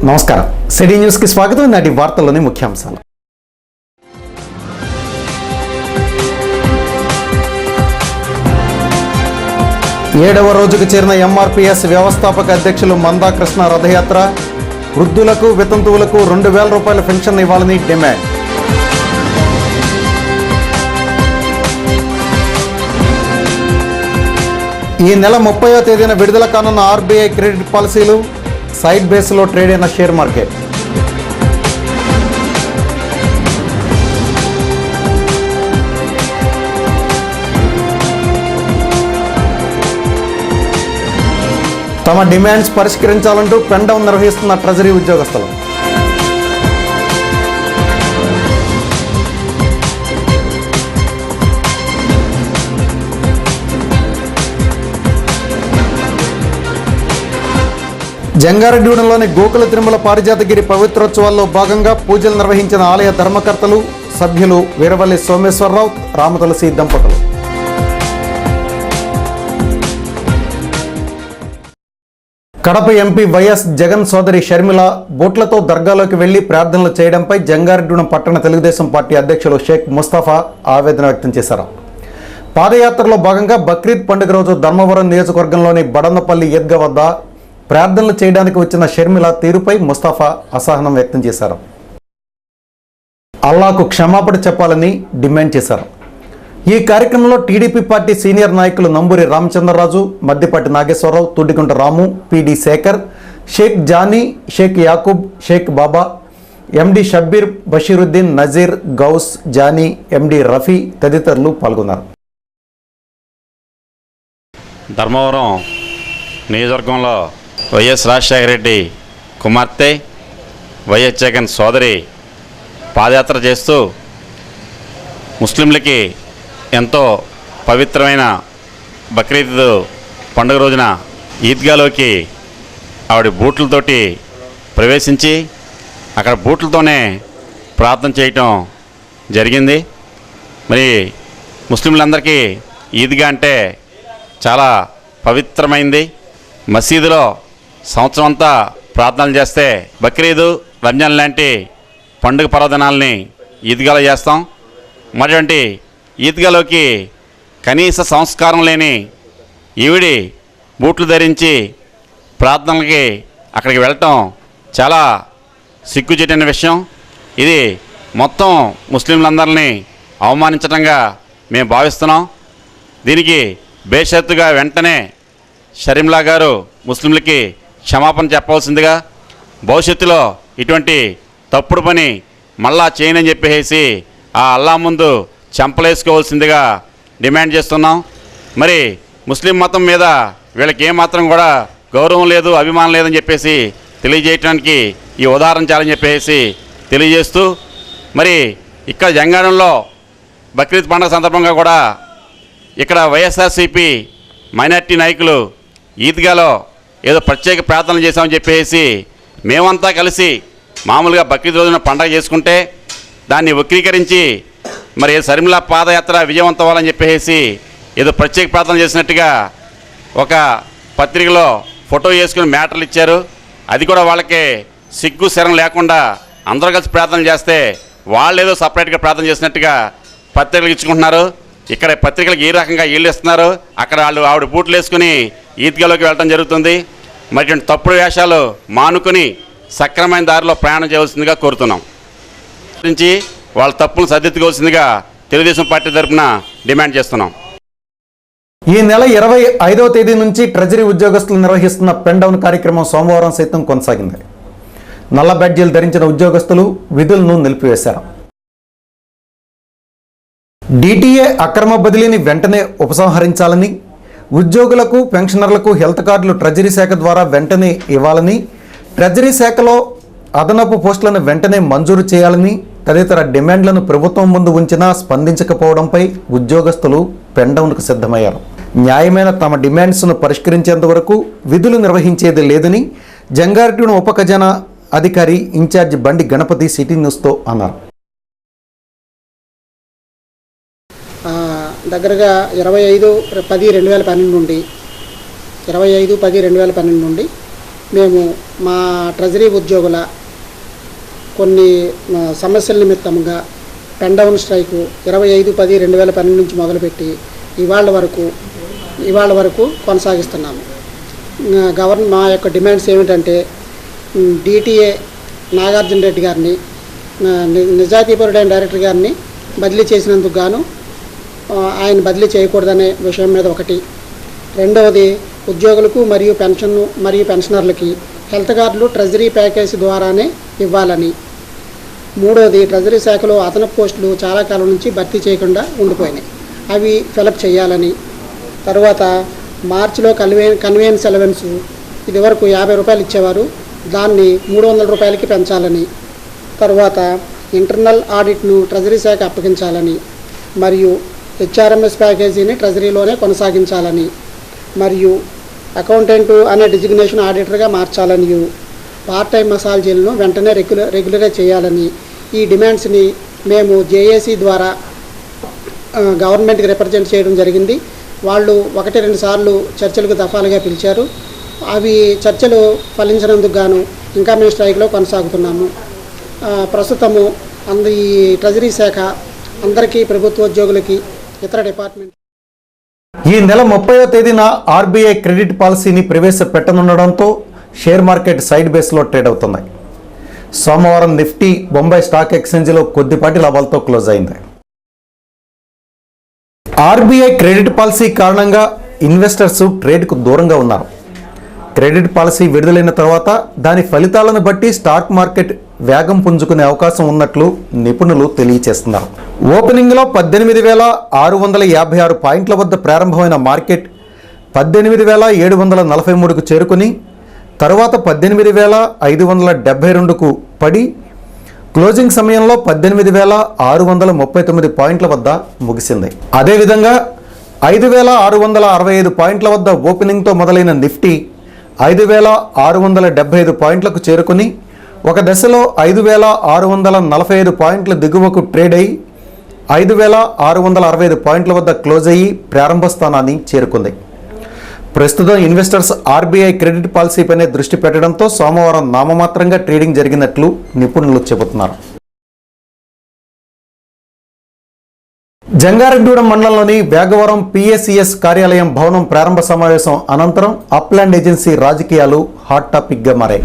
నమస్కారం. సిటీ న్యూస్కి స్వాగతం. నాటి వార్తల్లోని ముఖ్యాంశాలు. ఏడవ రోజుకు చేరిన ఎంఆర్పీఎస్ వ్యవస్థాపక అధ్యక్షులు మందా కృష్ణ రథయాత్ర. వృద్ధులకు వితంతువులకు 2,000 రూపాయల పెన్షన్ ఇవ్వాలని డిమాండ్. ఈ నెల 30వ తేదీన విడుదల కానున్న ఆర్బీఐ క్రెడిట్ పాలసీలు. సైడ్ బేస్లో ట్రేడ్ అయిన షేర్ మార్కెట్. తమ డిమాండ్స్ పరిష్కరించాలంటూ పెన్ డౌన్ నిర్వహిస్తున్న ట్రెజరీ ఉద్యోగస్తులు. జంగారెడ్డిగూడెంలోని గోకుల తిరుమల పారిజాతగిరి పవిత్రోత్సవాల్లో భాగంగా పూజలు నిర్వహించిన ఆలయ ధర్మకర్తలు, సభ్యులు వీరవల్లి సోమేశ్వరరావు, రామతులసి దంపతులు. కడప ఎంపీ వైఎస్ జగన్ సోదరి షర్మిల బోట్లతో దర్గాలోకి వెళ్లి ప్రార్థనలు చేయడంపై జంగారెడ్డిగూడెం పట్టణ తెలుగుదేశం పార్టీ అధ్యక్షులు షేక్ ముస్తఫా ఆవేదన వ్యక్తం చేశారు. పాదయాత్రలో భాగంగా బక్రీద్ పండుగ రోజు ధర్మవరం నియోజకవర్గంలోని బడన్నపల్లి ఈద్గా వద్ద ప్రార్థనలు చేయడానికి వచ్చిన షర్మిల తీరుపై ముస్తఫా అసహనం వ్యక్తం చేశారు. అల్లాకు క్షమాపణ చెప్పాలని డిమాండ్ చేశారు. ఈ కార్యక్రమంలో టీడీపీ పార్టీ సీనియర్ నాయకులు నంబూరి రామచంద్రరాజు, మద్దిపాటి నాగేశ్వరరావు, తుడికుంట రాము, పిడి శేఖర్, షేక్ జానీ, షేక్ యాకూబ్, షేక్ బాబా, ఎండి షబ్బీర్, బషీరుద్దీన్, నజీర్, గౌస్, జానీ, ఎండి రఫీ తదితరులు పాల్గొన్నారు. ధర్మవరం నియోజకవర్గంలో వైఎస్ రాజశేఖర రెడ్డి కుమార్తె వైఎస్ జగన్ సోదరి పాదయాత్ర చేస్తూ ముస్లింలకి ఎంతో పవిత్రమైన బక్రీద్ పండుగ రోజున ఈద్గాలోకి ఆవిడ బూట్లతోటి ప్రవేశించి అక్కడ బూట్లతోనే ప్రార్థన చేయటం జరిగింది. మరి ముస్లింలందరికీ ఈద్గా అంటే చాలా పవిత్రమైంది. మసీదులో సంవత్సరం అంతా ప్రార్థనలు చేస్తే బక్రీదు, రంజాన్ లాంటి పండుగ పర్వదినాలని ఈద్గాలో చేస్తాం. మరిటువంటి ఈద్గాలోకి కనీస సంస్కారం లేని ఈవిడి బూట్లు ధరించి ప్రార్థనలకి అక్కడికి వెళ్ళటం చాలా సిగ్గుచేటైన విషయం. ఇది మొత్తం ముస్లింలందరినీ అవమానించడంగా మేము భావిస్తున్నాం. దీనికి బేషరతుగా వెంటనే షర్మిలా గారు ముస్లింలకి క్షమాపణ చెప్పవలసిందిగా, భవిష్యత్తులో ఇటువంటి తప్పుడు పని మళ్ళా చేయనని చెప్పేసి ఆ అల్లా ముందు చెంపలేసుకోవాల్సిందిగా డిమాండ్ చేస్తున్నాం. మరి ముస్లిం మతం మీద వీళ్ళకి ఏమాత్రం కూడా గౌరవం లేదు, అభిమానం లేదని చెప్పేసి తెలియజేయడానికి ఈ ఉదాహరణ చాలని చెప్పేసి తెలియజేస్తూ, మరి ఇక్కడ జంగారంలో బక్రీద్ పండుగ సందర్భంగా కూడా ఇక్కడ వైఎస్ఆర్సీపీ మైనార్టీ నాయకులు ఈద్గాలో ఏదో ప్రత్యేక ప్రార్థనలు చేశామని చెప్పేసి మేమంతా కలిసి మామూలుగా బక్రీద్ రోజున పండగ చేసుకుంటే దాన్ని వక్రీకరించి మరి షర్మిల పాదయాత్ర విజయవంతం అవ్వాలని చెప్పేసి ఏదో ప్రత్యేక ప్రార్థన చేసినట్టుగా ఒక పత్రికలో ఫోటో వేసుకుని మ్యాటర్లు ఇచ్చారు. అది కూడా వాళ్ళకి సిగ్గు శరం లేకుండా అందరూ కలిసి ప్రార్థన చేస్తే వాళ్ళు ఏదో సపరేట్గా ప్రార్థన చేసినట్టుగా పత్రికలు ఇచ్చుకుంటున్నారు. ఇక్కడ పత్రికలకు ఏ రకంగా వీళ్ళు ఇస్తున్నారు, అక్కడ వాళ్ళు ఆవిడ బూట్లు వేసుకుని ఈద్గాలోకి వెళ్ళడం జరుగుతుంది. మరి తప్పుడు వేషాలు మానుకొని సక్రమైన దారిలో ప్రయాణం చేయవలసిందిగా కోరుతున్నాం. నుంచి వాళ్ళ తప్పులు సరిదిద్దుకోవాల్సిందిగా తెలుగుదేశం పార్టీ తరఫున డిమాండ్ చేస్తున్నాం. ఈ నెల 25వ తేదీ నుంచి ట్రెజరీ ఉద్యోగస్తులు నిర్వహిస్తున్న పెన్ డౌన్ కార్యక్రమం సోమవారం సైతం కొనసాగింది. నల్ల బ్యాడ్జీలు ధరించిన ఉద్యోగస్తులు విధులను నిలిపివేశారు. డిటిఏ అక్రమ బదిలీని వెంటనే ఉపసంహరించాలని, ఉద్యోగులకు, పెన్షనర్లకు హెల్త్ కార్డులు ట్రెజరీ శాఖ ద్వారా వెంటనే ఇవ్వాలని, ట్రెజరీ శాఖలో అదనపు పోస్టులను వెంటనే మంజూరు చేయాలని తదితర డిమాండ్లను ప్రభుత్వం ముందు ఉంచినా స్పందించకపోవడంపై ఉద్యోగస్తులు పెన్ డౌన్కు సిద్ధమయ్యారు. న్యాయమైన తమ డిమాండ్స్ను పరిష్కరించేంత వరకు విధులు నిర్వహించేది లేదని జంగారెడ్డిగూడెం ఉప ఖజానా అధికారి ఇన్ఛార్జి బండి గణపతి సిటీ న్యూస్తో అన్నారు. దగ్గరగా 25/10/2012 నుండి 25/10/2012 నుండి మేము మా ట్రెజరీ ఉద్యోగుల కొన్ని సమస్యల నిమిత్తముగా పెన్ డౌన్ స్ట్రైకు 25/10/2012 నుంచి మొదలుపెట్టి ఇవాళ వరకు కొనసాగిస్తున్నాము. మా యొక్క డిమాండ్స్ ఏమిటంటే డిటిఏ నాగార్జున రెడ్డి గారిని, నిజాయితీపరుడైన డైరెక్టర్ గారిని బదిలీ చేసినందుకు గాను ఆయన బదిలీ చేయకూడదనే విషయం మీద ఒకటి. రెండవది, ఉద్యోగులకు మరియు పెన్షనర్లకి హెల్త్ కార్డులు ట్రెజరీ ప్యాకేజీ ద్వారానే ఇవ్వాలని. మూడవది, ట్రెజరీ శాఖలో అదనపు పోస్టులు చాలా కాలం నుంచి భర్తీ చేయకుండా ఉండిపోయినాయి, అవి ఫిలప్ చేయాలని. తర్వాత మార్చిలో కన్వీనియన్స్ అలవెన్స్ ఇదివరకు 50 రూపాయలు ఇచ్చేవారు, దాన్ని 300 రూపాయలకి పెంచాలని. తర్వాత ఇంటర్నల్ ఆడిట్ను ట్రెజరీ శాఖ అప్పగించాలని, మరియు హెచ్ఆర్ఎంఎస్ ప్యాకేజీని ట్రెజరీలోనే కొనసాగించాలని, మరియు అకౌంటెంట్ అనే డిజిగ్నేషన్ ఆడిటర్గా మార్చాలని, పార్ట్ టైం మసాజ్ జైలును వెంటనే రెగ్యులర్గా చేయాలని. ఈ డిమాండ్స్ని మేము జేఏసీ ద్వారా గవర్నమెంట్కి రిప్రజెంట్ చేయడం జరిగింది. వాళ్ళు 1-2 సార్లు చర్చలకు దఫాలుగా పిలిచారు. అవి చర్చలు ఫలించినందుకు గాను ఇంకా మేము స్ట్రైక్లో కొనసాగుతున్నాము. ప్రస్తుతము ఈ ట్రెజరీ శాఖ అందరికీ, ప్రభుత్వ ఉద్యోగులకి, ఇతర డిపార్ట్మెంట్ ఈ నెల 30వ తేదీన ఆర్బీఐ క్రెడిట్ పాలసీని ప్రవేశపెట్టనుండడంతో షేర్ మార్కెట్ సైడ్ బేస్లో ట్రేడ్ అవుతున్నాయి. సోమవారం నిఫ్టీ బొంబాయి స్టాక్ ఎక్స్చేంజ్లో కొద్దిపాటి లాభాలతో క్లోజ్ అయింది. ఆర్బీఐ క్రెడిట్ పాలసీ కారణంగా ఇన్వెస్టర్స్ ట్రేడ్కు దూరంగా ఉన్నారు. క్రెడిట్ పాలసీ విడుదలైన తర్వాత దాని ఫలితాలను బట్టి స్టాక్ మార్కెట్ వేగం పుంజుకునే అవకాశం ఉన్నట్లు నిపుణులు తెలియజేస్తున్నారు. ఓపెనింగ్లో 18,656 పాయింట్ల వద్ద ప్రారంభమైన మార్కెట్ 18,743కు చేరుకుని తరువాత 18,572కు పడి క్లోజింగ్ సమయంలో 18,639 పాయింట్ల వద్ద ముగిసింది. అదేవిధంగా 5,665 పాయింట్ల వద్ద ఓపెనింగ్తో మొదలైన నిఫ్టీ 5,675 పాయింట్లకు చేరుకుని ఒక దశలో 5,645 పాయింట్ల దిగువకు ట్రేడ్ అయి 5,665 పాయింట్ల వద్ద క్లోజ్ అయ్యి ప్రారంభ స్థానాన్ని చేరుకుంది. ప్రస్తుతం ఇన్వెస్టర్స్ ఆర్బీఐ క్రెడిట్ పాలసీపైనే దృష్టి పెట్టడంతో సోమవారం నామమాత్రంగా ట్రేడింగ్ జరిగినట్లు నిపుణులు చెబుతున్నారు. జంగారెడ్డిగూడెం మండలంలోని వేగవరం పిఎస్సిఎస్ కార్యాలయం భవనం ప్రారంభ సమావేశం అనంతరం అప్లాండ్ ఏజెన్సీ రాజకీయాలు హాట్ టాపిక్గా మారాయి.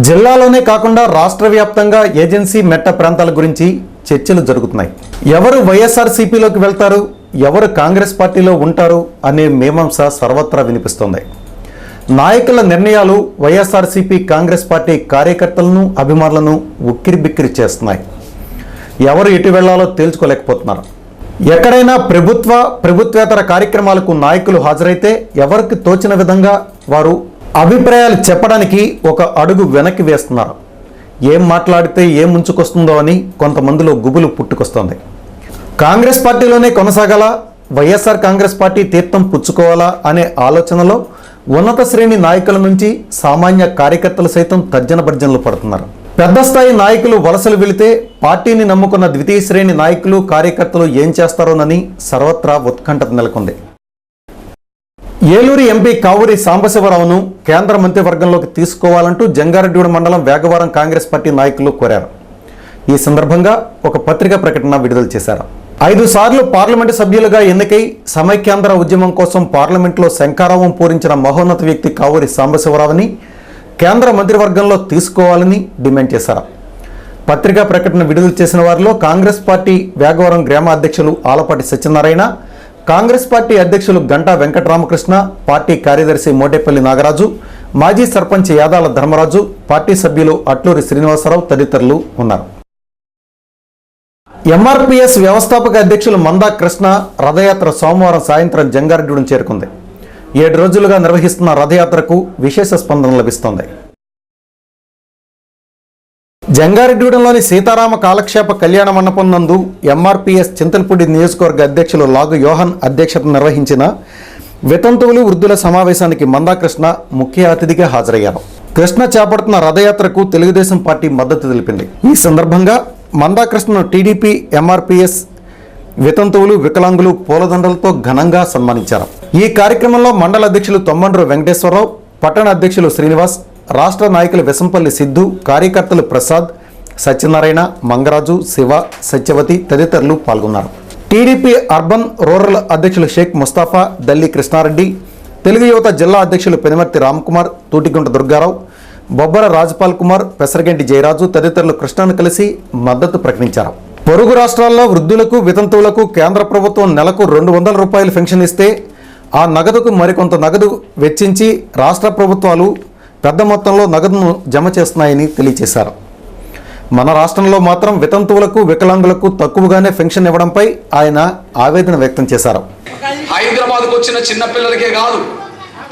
జిల్లాలోనే కాకుండా రాష్ట్ర వ్యాప్తంగా ఏజెన్సీ మెట్ట ప్రాంతాల గురించి చర్చలు జరుగుతున్నాయి. ఎవరు వైఎస్ఆర్సీపీలోకి వెళ్తారు, ఎవరు కాంగ్రెస్ పార్టీలో ఉంటారు అనే మీమాంస సర్వత్రా వినిపిస్తోంది. నాయకుల నిర్ణయాలు వైఎస్ఆర్సీపీ కాంగ్రెస్ పార్టీ కార్యకర్తలను, అభిమానులను ఉక్కిరిబిక్కిరి చేస్తున్నాయి. ఎవరు ఎటు వెళ్లాలో తేల్చుకోలేకపోతున్నారు. ఎక్కడైనా ప్రభుత్వేతర కార్యక్రమాలకు నాయకులు హాజరైతే ఎవరికి తోచిన విధంగా వారు అభిప్రాయాలు చెప్పడానికి ఒక అడుగు వెనక్కి వేస్తున్నారు. ఏం మాట్లాడితే ఏం ముంచుకొస్తుందో అని కొంతమందిలో గుబులు పుట్టుకొస్తోంది. కాంగ్రెస్ పార్టీలోనే కొనసాగాలా, వైఎస్ఆర్ కాంగ్రెస్ పార్టీ తీర్థం పుచ్చుకోవాలా అనే ఆలోచనలో ఉన్నత శ్రేణి నాయకుల నుంచి సామాన్య కార్యకర్తలు సైతం తర్జన భర్జనలు పడుతున్నారు. పెద్ద స్థాయి నాయకులు వలసలు వెళితే పార్టీని నమ్ముకున్న ద్వితీయ శ్రేణి నాయకులు, కార్యకర్తలు ఏం చేస్తారోనని సర్వత్రా ఉత్కంఠత నెలకొంది. ఏలూరు ఎంపీ కావూరి సాంబశివరావును కేంద్ర మంత్రివర్గంలోకి తీసుకోవాలంటూ జంగారెడ్డిగూడెం మండలం వేగవరం కాంగ్రెస్ పార్టీ నాయకులు కోరారు. ఈ సందర్భంగా ఒక పత్రికా ప్రకటన విడుదల చేశారు. 5 సార్లు పార్లమెంటు సభ్యులుగా ఎన్నికై సమైక్యాంధ్ర ఉద్యమం కోసం పార్లమెంట్లో శంఖారావం పూరించిన మహోన్నత వ్యక్తి కావూరి సాంబశివరావుని కేంద్ర మంత్రివర్గంలో తీసుకోవాలని డిమాండ్ చేశారు. పత్రికా ప్రకటన విడుదల చేసిన వారిలో కాంగ్రెస్ పార్టీ వేగవరం గ్రామ అధ్యక్షులు ఆలపాటి సత్యనారాయణ, కాంగ్రెస్ పార్టీ అధ్యక్షులు గంటా వెంకటరామకృష్ణ, పార్టీ కార్యదర్శి మోటేపల్లి నాగరాజు, మాజీ సర్పంచ్ యాదాల ధర్మరాజు, పార్టీ సభ్యులు అట్లూరి శ్రీనివాసరావు తదితరులు ఉన్నారు. ఎంఆర్పీఎస్ వ్యవస్థాపక అధ్యక్షులు మందా కృష్ణ రథయాత్ర సోమవారం సాయంత్రం జంగారెడ్డిగూడెం చేరుకుంది. 7 రోజులుగా నిర్వహిస్తున్న రథయాత్రకు విశేష స్పందన లభిస్తోంది. జంగారెడ్డిగూడెంలోని సీతారామ కాలక్షేప కళ్యాణ మండపం నందు ఎంఆర్పీఎస్ చింతలపూడి నియోజకవర్గ అధ్యక్షులు లాగు యోహన్ అధ్యక్షత నిర్వహించిన వితంతువులు వృద్ధుల సమావేశానికి మందాకృష్ణ ముఖ్య అతిథిగా హాజరయ్యారు. కృష్ణ చేపడుతున్న రథయాత్రకు తెలుగుదేశం పార్టీ మద్దతు తెలిపింది. ఈ సందర్భంగా మందాకృష్ణను టీడీపీ, ఎంఆర్పీఎస్ వితంతువులు, వికలాంగులు పూలదండలతో ఘనంగా సన్మానించారు. ఈ కార్యక్రమంలో మండల అధ్యక్షులు తొమ్మండ్రు వెంకటేశ్వరరావు, పట్టణ అధ్యక్షులు శ్రీనివాస్, రాష్ట్ర నాయకులు వెసంపల్లి సిద్ధు, కార్యకర్తలు ప్రసాద్, సత్యనారాయణ, మంగరాజు, శివ, సత్యవతి తదితరులు పాల్గొన్నారు. టీడీపీ అర్బన్ రూరల్ అధ్యక్షులు షేక్ ముస్తాఫా, దల్లి కృష్ణారెడ్డి, తెలుగు యువత జిల్లా అధ్యక్షులు పెనుమర్తి రామ్కుమార్, తూటిగుంట దుర్గారావు, బొబ్బర రాజపాల్ కుమార్, పెసరగంటి జయరాజు తదితరులు కృష్ణను కలిసి మద్దతు ప్రకటించారు. పొరుగు రాష్ట్రాల్లో వృద్ధులకు, వితంతువులకు కేంద్ర ప్రభుత్వం నెలకు 200 రూపాయలు పెన్షన్ ఇస్తే ఆ నగదుకు మరికొంత నగదు వెచ్చించి రాష్ట్ర ప్రభుత్వాలు పెద్ద మొత్తంలో నగదును జమ చేస్తున్నాయని తెలియజేశారు. మన రాష్ట్రంలో మాత్రం వితంతువులకు, వికలాంగులకు తక్కువగానే పెన్షన్ ఇవ్వడంపై ఆయన ఆవేదన వ్యక్తం చేశారు. హైదరాబాద్కు వచ్చిన చిన్న పిల్లలకే కాదు,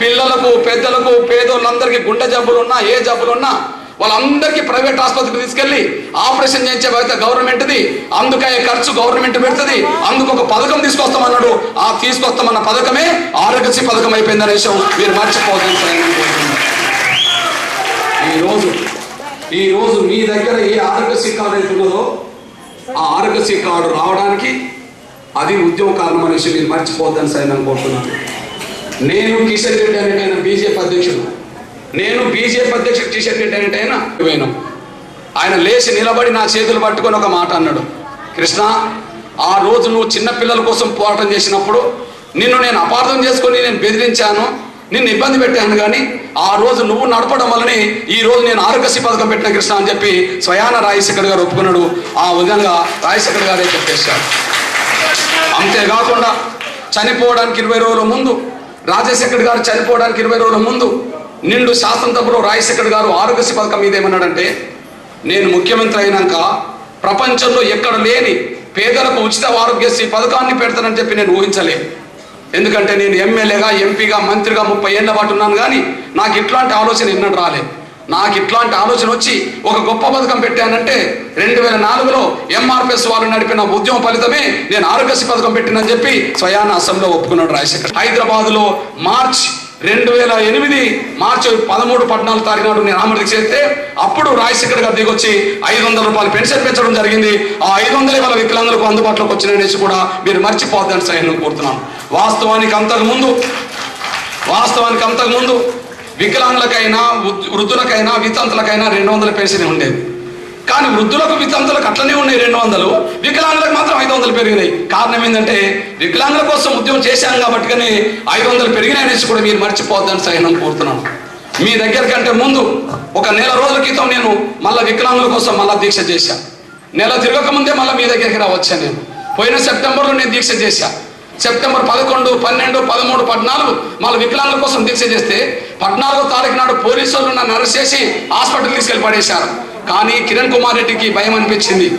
పిల్లలకు, పెద్దలకు, పేదోళ్ళందరికీ గుండె జబ్బులున్నా, ఏ జబ్బులున్నా వాళ్ళందరికీ ప్రైవేట్ ఆసుపత్రికి తీసుకెళ్లి ఆపరేషన్ చేయించే బాధ్యత గవర్నమెంట్ది. అందుకే ఖర్చు గవర్నమెంట్ పెడుతుంది. అందుకు ఒక పథకం తీసుకొస్తామన్నాడు. ఆ తీసుకొస్తామన్న పథకమే ఆరోగ్యశ్రీ పథకం అయిపోయిందనే విషయం మీరు మర్చిపోతుంది. ఈరోజు మీ దగ్గర ఏ ఆరోగ్యశ్రీ కార్డు అయితే ఉన్నదో ఆ ఆరోగ్యశ్రీ కార్డు రావడానికి అది ఉద్యమ కారణం అనేసి మీరు మర్చిపోద్దని సార్ నేను కోరుతున్నాను. నేను కిషన్ రెడ్డి అనేటైనా బీజేపీ అధ్యక్షుడు, కిషన్ రెడ్డి అనేటైనా పోయినా ఆయన లేచి నిలబడి నా చేతులు పట్టుకొని ఒక మాట అన్నాడు, కృష్ణ ఆ రోజు నువ్వు చిన్నపిల్లల కోసం పోరాటం చేసినప్పుడు నిన్ను నేను అపార్థం చేసుకొని నేను బెదిరించాను, నిన్ను ఇబ్బంది పెట్టాను, కానీ ఆ రోజు నువ్వు నడపడం వల్లనే ఈ రోజు నేను ఆరోగ్యశ్రీ పథకం పెట్టిన కృష్ణ అని చెప్పి స్వయాన రాజశేఖర్ గారు ఒప్పుకున్నాడు. ఆ విధంగా రాజశేఖర్ గారే చెప్పేశారు. అంతేకాకుండా చనిపోవడానికి 20 రోజుల ముందు, రాజశేఖర్ గారు చనిపోవడానికి 20 రోజుల ముందు నిండు శాసనసభలో రాజశేఖర్ గారు ఆరోగ్యశ్రీ పథకం మీద ఏమన్నాడంటే, నేను ముఖ్యమంత్రి అయినాక ప్రపంచంలో ఎక్కడ లేని పేదలకు ఉచిత ఆరోగ్యశ్రీ పథకాన్ని పెడతానని చెప్పి నేను ఊహించలేదు. ఎందుకంటే నేను ఎమ్మెల్యేగా, ఎంపీగా, మంత్రిగా 30 ఏళ్ల పాటు ఉన్నాను, కానీ నాకు ఇట్లాంటి ఆలోచన ఎన్నడూ రాలేదు. నాకు ఇట్లాంటి ఆలోచన వచ్చి ఒక గొప్ప పథకం పెట్టానంటే 2004లో ఎంఆర్పిఎస్ వాళ్ళు నడిపిన ఉద్యమ ఫలితమే నేను ఆరోగ్యశ్రీ పథకం పెట్టినని చెప్పి స్వయాన అసెంబ్లీలో ఒప్పుకున్నాడు రాజశేఖర్. హైదరాబాద్లో మార్చి 2008 మార్చి 13, 14 తారీఖు నాడు నేను ఆమోదం చేస్తే అప్పుడు రాజశేఖర్ గారు దిగొచ్చి 500 రూపాయలు పెన్షన్ పెంచడం జరిగింది. ఆ 500 వాళ్ళ వికలాంగులకు అందుబాటులోకి వచ్చిననేసి కూడా మీరు మర్చిపోద్దని సైన్యం కోరుతున్నాను. వాస్తవానికి అంతకుముందు వికలాంగులకైనా, వృద్ధులకైనా, వితంతులకైనా 200 పెన్షన్ ఉండేది. కానీ వృద్ధులకు, వితంతులకు అట్లనే ఉన్నాయి 200, వికలాంగులకు మాత్రం 500 పెరిగినాయి. కారణం ఏంటంటే వికలాంగుల కోసం ఉద్యమం చేశాం కాబట్టి 500 పెరిగినాయనేసి కూడా మీరు మర్చిపోద్దని సైన్యం కోరుతున్నాను. మీ దగ్గర కంటే ముందు ఒక నెల రోజుల క్రితం నేను మళ్ళీ వికలాంగుల కోసం మళ్ళీ దీక్ష చేశాను. నెల తిరగక ముందే మళ్ళీ మీ దగ్గరికి రావచ్చాను. నేను పోయిన సెప్టెంబర్లో నేను దీక్ష చేశాను. సెప్టెంబర్ 11, 12, 13, 14 మళ్ళీ వికలాంగుల కోసం దీక్ష చేస్తే 14వ తారీఖు నాడు పోలీసు వాళ్ళు నన్ను అరెస్ట్ చేసి హాస్పిటల్ తీసుకెళ్ళి పడేశారు. కానీ కిరణ్ కుమార్ రెడ్డికి భయం అనిపించింది.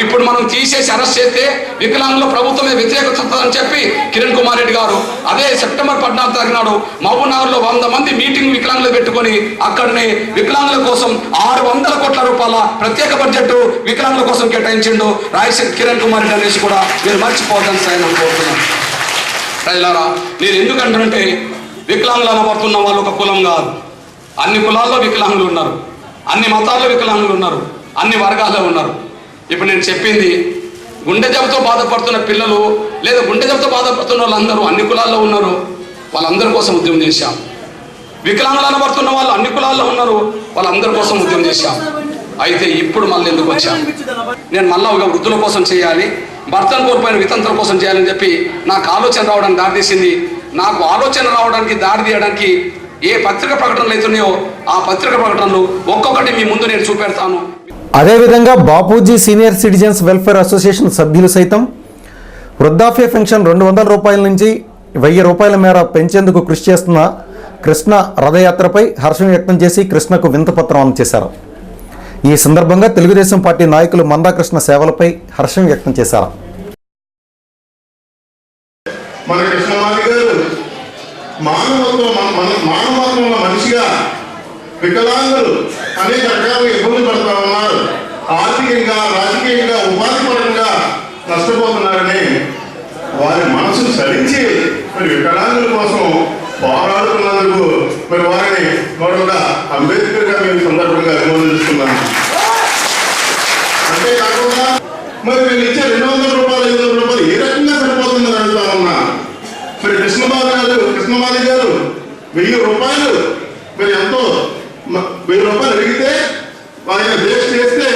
ఇప్పుడు మనం తీసేసి అరెస్ట్ చేస్తే వికలాంగుల ప్రభుత్వమే వ్యతిరేకత అని చెప్పి కిరణ్ కుమార్ రెడ్డి గారు అదే సెప్టెంబర్ 14 తారీఖు నాడు మహబూబ్నగర్లో 100 మంది మీటింగ్ వికలాంగులు పెట్టుకొని అక్కడనే వికలాంగుల కోసం 600 కోట్ల రూపాయల ప్రత్యేక బడ్జెట్ వికలాంగుల కోసం కేటాయించిండు రాజశేఖర్ కిరణ్ కుమార్ రెడ్డి అనేసి కూడా మీరు మర్చిపోవద్దని సార్ నేను కోరుతున్నాను. ప్రజలారా, నేను ఎందుకంటే వికలాంగులు అనబడుతున్న వాళ్ళు ఒక కులం కాదు. అన్ని కులాల్లో వికలాంగులు ఉన్నారు, అన్ని మతాల్లో వికలాంగులు ఉన్నారు, అన్ని వర్గాల్లో ఉన్నారు. ఇప్పుడు నేను చెప్పింది గుండె జబ్బుతో బాధపడుతున్న పిల్లలు లేదా గుండె జబ్బుతో బాధపడుతున్న వాళ్ళందరూ అన్ని కులాల్లో ఉన్నారు. వాళ్ళందరి కోసం ఉద్యమం చేశాం. వికలాంగులు అనబడుతున్న వాళ్ళు అన్ని కులాల్లో ఉన్నారు, వాళ్ళందరి కోసం ఉద్యమం చేశాం. అయితే ఇప్పుడు మళ్ళీ ఎందుకు వచ్చాను? నేను మళ్ళీ ఒక వృద్ధుల కోసం చేయాలి, భర్తను కోల్పోయిన వితంతుల కోసం చేయాలని చెప్పి నాకు ఆలోచన రావడానికి దారితీసింది. నాకు ఆలోచన రావడానికి దారి తీయడానికి ఏ పత్రిక ప్రకటనలు అవుతున్నాయో ఆ పత్రిక ప్రకటనలు ఒక్కొక్కటి మీ ముందు నేను చూపెడతాను. అదేవిధంగా Bapuji senior citizens welfare association సభ్యులు సైతం వృద్ధాప్య పెన్షన్ 200 రూపాయల నుంచి 1000 రూపాయల మేర పెంచేందుకు కృషి చేస్తున్న కృష్ణ రథయాత్రపై హర్షం వ్యక్తం చేసి కృష్ణకు వింతపత్రం అందజేశారు. ఈ సందర్భంగా తెలుగుదేశం పార్టీ నాయకులు మందాకృష్ణ సేవలపై హర్షం వ్యక్తం చేశారు. మన కృష్ణమాది గారు మానవత్వంలో మనిషిగా వికలాంగులు అనేక రకాలుగా ఇబ్బంది పడుతూ ఉన్నారు. ఆర్థికంగా, రాజకీయంగా, ఉపాధి పరంగా నష్టపోతున్నారని వారి మనసును సరించి మరి వికలాంగుల కోసం పోరాడుతున్నందుకు మరి వారిని గౌరవ అంబేద్కర్ గా మేము సందర్భంగా అభినందిస్తున్నాము. అంతేకాకుండా మరి వీళ్ళు ఇచ్చే 200 రూపాయలు, 500 రూపాయలు ఏ రకంగా సరిపోతుందని అడుగుతా ఉన్నా. మరి కృష్ణమాది గారు 1000 రూపాయలు ఆయన దీక్ష చేస్తే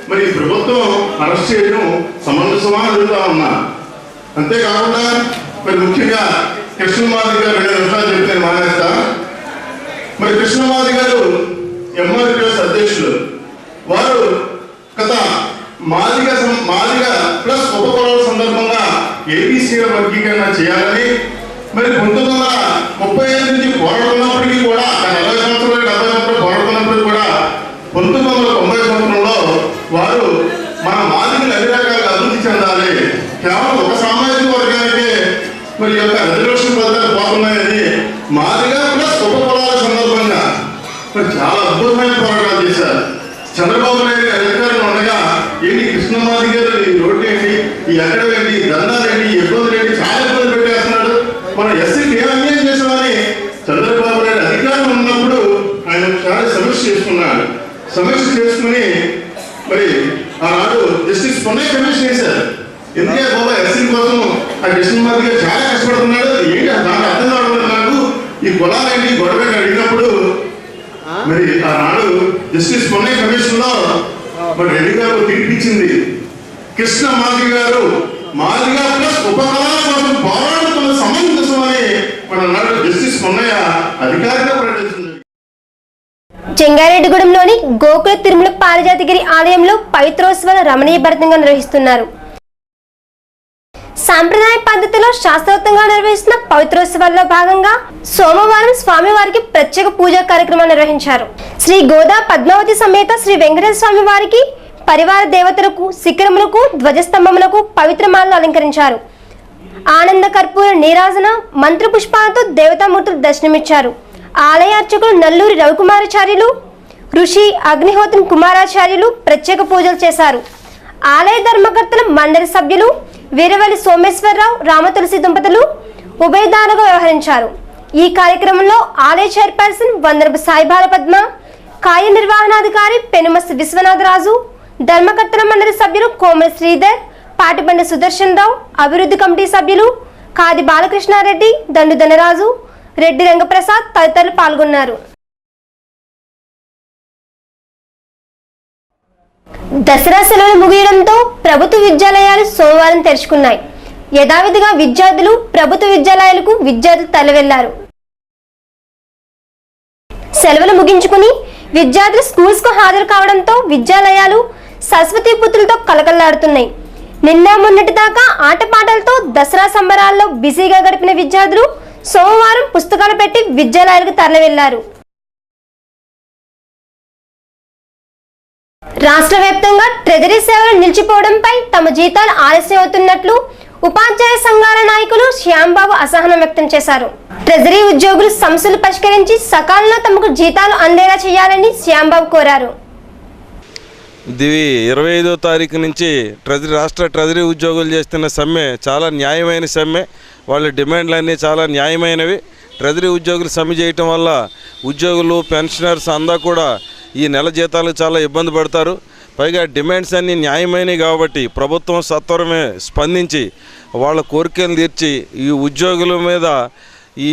మరి ఈ ప్రభుత్వం అరెస్ట్ చేయడం సమంజసమా అడుగుతా ఉన్నా. అంతేకాకుండా మరి ముఖ్యంగా కృష్ణమాది గారు 2 నిమిషాలు చెప్తే మానేస్తా. మరి కృష్ణమాది గారు ఎంఆర్పిఎస్ అధ్యక్షులు. వారు గత మాదిగ ప్లస్ ఉపకులాల సందర్భంగా ఏబీసీల వర్గీకరణ చేయాలని మరి 1935 నుంచి పోరాడుతున్నప్పటికీ కూడా 40 సంవత్సరాలు 70 సంవత్సరాలు పోరాడుతున్నప్పటికీ కూడా 1990 సంవత్సరంలో వారు మన మాదిగలు అన్ని రకాలుగా అభివృద్ధి చెందాలి, కేవలం ఒక సామాజిక వర్గానికి మరి యొక్క రిజర్వేషన్ పథకాలు పోతున్నాయని మాదిగ ప్లస్ ఉపకులాల సందర్భంగా మరి చాలా అద్భుతమైన పోరాటాలు చేశారు. చంద్రబాబు నాయుడు గారి అధికారంలో ఉండగా ఏంటి కృష్ణమాది గారు ఈ రోడ్డు ఏంటి, ఈ ఎక్కడ ఏంటి, ఈ దండాలు ఏంటి, ఈ ఇబ్బందులు ఏంటి, చాలా ఇబ్బందులు పెట్టేస్తున్నాడు, మనం ఎస్సీకి ఏం అన్యాయం చేసామని చంద్రబాబు నాయుడు అధికారంలో ఉన్నప్పుడు ఆయన చాలా సమీక్ష చేసుకున్నాడు. సమీక్ష చేసుకుని మరి ఆనాడు జస్టిస్ పొన్నయ్య కమిషన్ వేశారు. ఎందుకే బాబా ఎస్సీ కోసం ఆ కృష్ణమాది గారు చాలా కష్టపడుతున్నాడు, ఏంటి నాకు అర్థం కావడం నాకు ఈ కులాలేంటి గొడవ అడిగినప్పుడు మరి ఆనాడు జస్టిస్ పొన్నయ్య కమిషన్ లో మరి రెడ్డి గారు తీర్పిచ్చింది. కృష్ణమాది గారు మాదిగా ప్లస్ ఉపకులాల కోసం పోరాడుతున్న సమంజసం అని మన నాడు జస్టిస్ పొన్నయ్య అధికారిగా ప్రకటించింది. చెంగారెడ్డిగూడెంలోని గోకుల తిరుమల పారిజాతగిరి ఆలయంలో పవిత్రోత్సవాలు రమణీయభరితంగా నిర్వహిస్తున్నారు. సాంప్రదాయ పద్ధతిలో శాస్త్రోక్తంగా నిర్వహిస్తున్న పవిత్రోత్సవాల్లో భాగంగా సోమవారం స్వామివారికి ప్రత్యేక పూజా కార్యక్రమాలు నిర్వహించారు. శ్రీ గోదా పద్మావతి సమేత శ్రీ వెంకటేశ్వర స్వామి వారికి పరివార దేవతలకు, శిఖరములకు, ధ్వజస్తంభములకు పవిత్రమాలను అలంకరించారు. ఆనంద కర్పూర నీరాజన మంత్ర పుష్పాలతో దేవతామూర్తులు దర్శనమిచ్చారు. ఆలయ అర్చకులు నల్లూరి రవికుమారాచార్యులు, ఋషి అగ్నిహోత్రం కుమారాచార్యులు ప్రత్యేక పూజలు చేశారు. ఆలయ ధర్మకర్తల మండలి సభ్యులు వీరవల్లి సోమేశ్వరరావు, రామతులసి దంపతులు ఉభయదారుగా వ్యవహరించారు. ఈ కార్యక్రమంలో ఆలయ చైర్పర్సన్ వందరపు సాయిబాల పద్మ, కార్యనిర్వహణాధికారి పెనుమస్తి విశ్వనాథరాజు, ధర్మకర్తల మండలి సభ్యులు కోమలి శ్రీధర్, పాటిబండ సుదర్శన్ రావు, అభివృద్ధి కమిటీ సభ్యులు కాది బాలకృష్ణారెడ్డి, దండు ధనరాజు, రెడ్డి రంగప్రసాద్ తదితరులు పాల్గొన్నారు. దసరా సెలవులు ముగియడంతో ప్రభుత్వ విద్యాలయాలు సోమవారం తెరుచుకున్నాయి. యథావిధిగా విద్యార్థులు ప్రభుత్వ విద్యాలయాలకు తరలివెళ్లారు. సెలవులు ముగించుకుని విద్యార్థులు స్కూల్స్ కు హాజరు కావడంతో విద్యాలయాలు సరస్వతి పుత్రులతో కలకల్లాడుతున్నాయి. నిన్న మొన్నటి దాకా ఆటపాటలతో దసరా సంబరాల్లో బిజీగా గడిపిన విద్యార్థులు సోమవారం పుస్తకాలు పెట్టి విద్యాలయాలకు తరలివెళ్లారు. రాష్ట్ర వ్యాప్తంగా ట్రెజరీ సేవలు నిలిచిపోవడంపై తమ జీతాలు ఆలస్యం అవుతున్నట్లు ఉపాధ్యాయ సంఘాల నాయకులు శ్యాంబాబు అసహనం వ్యక్తం చేశారు. ట్రెజరీ ఉద్యోగులు సమస్యలు పరిష్కరించి సకాలంలో తమకు జీతాలు అందేలా చేయాలని శ్యాంబాబు కోరారు. 25వ తారీఖు నుంచి రాష్ట్ర ట్రెజరీ ఉద్యోగులు చేస్తున్న సమ్మె చాలా న్యాయమైన సమ్మె. వాళ్ళ డిమాండ్లన్నీ చాలా న్యాయమైనవి. ట్రెజరీ ఉద్యోగులు సమ్మె చేయటం వల్ల ఉద్యోగులు, పెన్షనర్స్ అంతా కూడా ఈ నెల జీతాలకు చాలా ఇబ్బంది పడతారు. పైగా డిమాండ్స్ అన్నీ న్యాయమైనవి కాబట్టి ప్రభుత్వం సత్వరమే స్పందించి వాళ్ళ కోరికలను తీర్చి ఈ ఉద్యోగుల మీద ఈ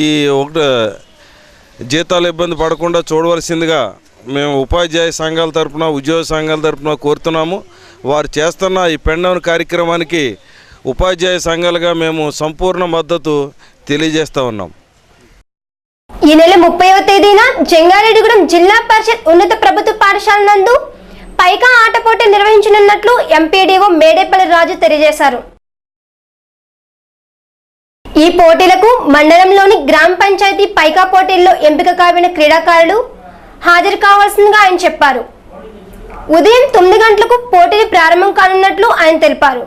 జీతాలు ఇబ్బంది పడకుండా చూడవలసిందిగా మేము ఉపాధ్యాయ సంఘాల తరపున, ఉద్యోగ సంఘాల తరపున కోరుతున్నాము. వారు చేస్తున్న ఈ పెండౌన్ కార్యక్రమానికి ఉపాధ్యాయ సంఘాలుగా మేము సంపూర్ణ మద్దతు తెలియజేస్తూ ఉన్నాం. ఈ నెల 30వ తేదీన జంగారెడ్డిగూడెం జిల్లా పరిషత్ ఉన్నత ప్రభుత్వ పాఠశాల నందు పైకా ఆట పోటీ నిర్వహించనున్నట్లు ఎంపీడీఓ మేడేపల్లి రాజు తెలియజేశారు. ఈ పోటీలకు మండలంలోని గ్రామ పంచాయతీ పైకా పోటీల్లో ఎంపిక కాబడిన క్రీడాకారులు హాజరు కావాల్సిందిగా ఆయన చెప్పారు. ఉదయం 9 గంటలకు పోటీలు ప్రారంభం కానున్నట్లు ఆయన తెలిపారు.